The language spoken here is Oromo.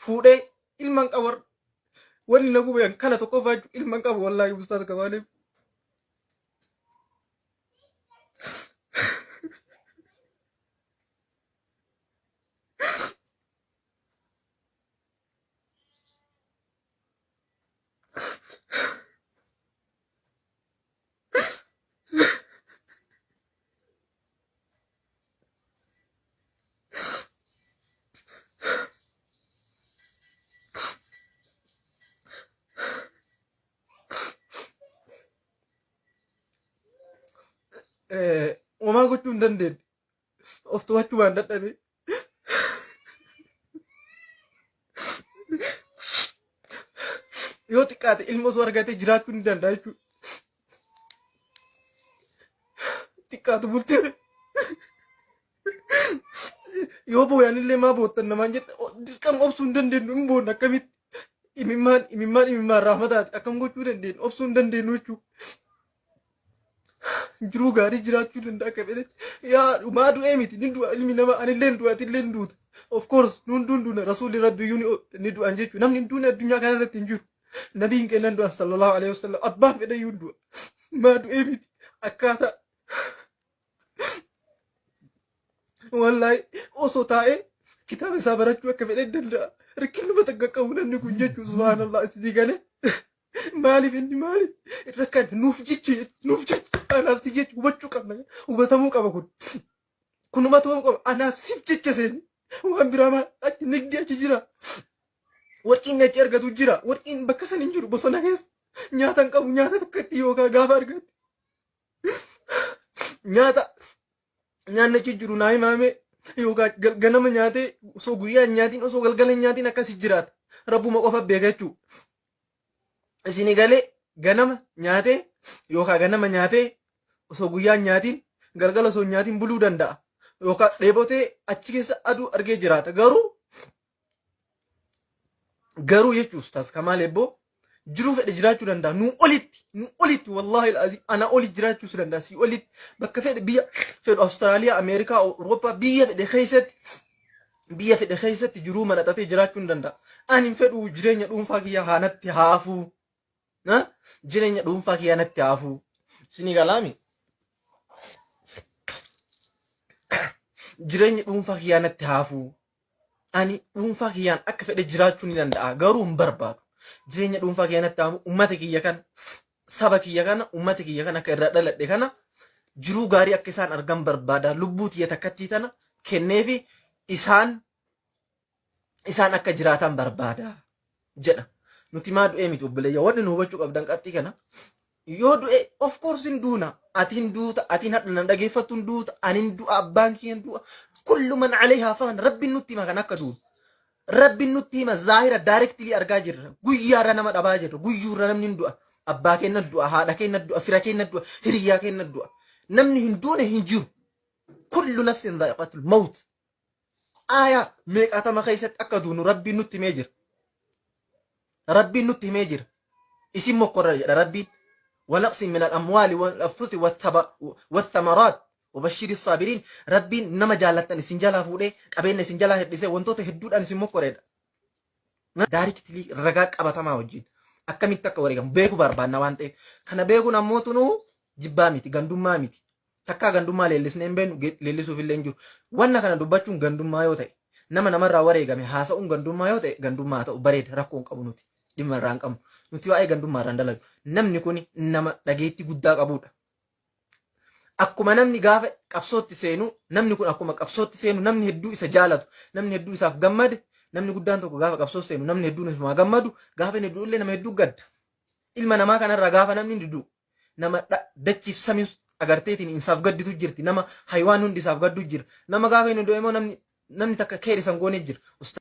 fuudhee ilman qabar wanni na gube kana tokko faaju ilman qabu wallahi ustaad kabaaleef homaa gochuu hin dandeenye of to'achuu waan dadhabe yoo xiqqaate ilma osoo argatee jiraachuu ni danda'a jechuudha. Xiqqaatu bultee yoo booyanillee maa boottan namaan jette dirqama obsuu hin dandeenyu hin boonna akkamitti imimmaan raafataati akkam gochuu dandeenyu obsuu hin dandeenyu jechuudha. Jiruu gaarii jiraachuu danda'a akka fedhetti yaa maa du'ee miti ni du'a ilmi namaa anillee du'a atillee ni duuta of course nuun duuna rasuulli rabbiyyuu ni du'an jechuudha. Namni hin duune addunyaa kana irratti hin jiru. Nabiin kennan du'an sallallahu alaihi wasallam abbaan fedhayyuu du'a maa du'ee miti akkaataa wallahi osoo taa'ee kitaaba isaa barachuu akka fedhe danda'a. Rakkinuma takka qabu namni kun jechuu subhaanallah itti galee maaliif inni maaliif rakkan nuuf jecha anaaf si jecha hubachuu qabna hubatamuu qaba kun hubatamuu qaba anaaf siif jecha seeni waan biraa maal achi nigdi achi jira warqiin achi argatu jira warqiin bakka san hin jiru bosona keessa nyaata hin qabu nyaata takkatti yookaan gaafa argate nyaanni achi jiru naa himaame yookaan ganama nyaatee osoo guyyaa nyaatiin osoo galgala nyaatiin akkasi jiraata rabbuma qofa beeka jechuudha. Isin galee ganama nyaatee yookaan ganama nyaatee osoo guyyaa nyaatiin galgala osoo nyaatiin buluu danda'a yookaan dheebotee achi keessa aduu argee jiraata garuu jechuus taas kamaal eebboo jiruu fedhe jiraachuu danda'a nu olitti wallahi alazim ana oli jiraachuu danda'a si olitti bakka fedhe biyya fedhe Austraaliyaa Ameerikaa Awurooppaa biyya fedhe keessatti jiruu manaxatee jiraachuu danda'a. Ani fedhu jireenya dhuunfaa kiyya haanatti haafuu jireenya dhuunfaa kiyya natti haafuu sini galaami jireenya dhuunfaa kiyya natti haafuu ani dhuunfaa kiyyaan akka fedhe jiraachuu ni danda'a garuu hin barbaadu jireenya dhuunfaa kiyya natti haafu ummata kiyya kana saba kiyya kana ummata kiyya kana akka irraa dhaladhe kana jiruu gaarii akka isaan argan barbaada lubbuu tiyya takkattii tana kenneefi isaan akka jiraatan barbaada jedha. Nuti maa du'ee miti obboleeyyaa wanni nu hubachuu qabdan qabxii kana yoo du'e of course hin duuna atiin duuta atiin hadha nan dhageeffattu hin duuta anin du'a abbaan kiyya hin du'a kullu man alayhaa faan rabbiin nutti hima kan akka duunu rabbiin nutti hima zaahira directly argaa jirra guyyaarra nama dhabaa jirra guyyuurra namni hin du'a abbaa keenya du'a haadha keenya du'a fira keenya du'a hiriyaa keenya du'a namni hin duune hin jiru kullu nafsin dha'iqatul mawt aayaa meeqatama keessatti akka duunu rabbiin nutti himee jira. ربي نتي ميجر اسم مقرر ربي ونقص من الأموال والأنفس والثمرات وبشر الصابرين ربي نما جالتنا سنجالها فودي قبلنا سنجالها هدسه وانتو تهدود أن اسم مقرر دارك تلي رجاك أبا تما وجين أكمل تكوريكم بيكو باربان نوانتي كنا بيكو نموتنو جباميتي غندوماميتي takka gandummaa leellisnee hin beenu leellisuuf illee hin jiru. Wanna kana dubbachuun gandummaa yoo ta'e nama namarraa wareegame haasa'uun gandummaa yoo ta'e gandummaa ta'u bareeda rakkoo hin qabu nuti dhimma irraa hin qabnu. Nuti waa'ee gandummaa irraa hin dalagu. Namni kun nama dhageettii guddaa qabudha. Akkuma namni gaafa qabsootti seenu namni kun akkuma qabsootti seenu namni hedduu isa jaalatu namni hedduu isaaf gammade namni guddaan tokko gaafa qabsootti seenu namni hedduun isaa gammadu gaafa inni hedduu illee nama hedduu gadda. Ilma namaa kanarraa gaafa namni hedduu nama dachiif samii agarteetiin isaaf gadditu jirti nama haywaan hundi isaaf gaddu jira nama gaafa inni du'e immoo namni takka keeri sangoonee jira.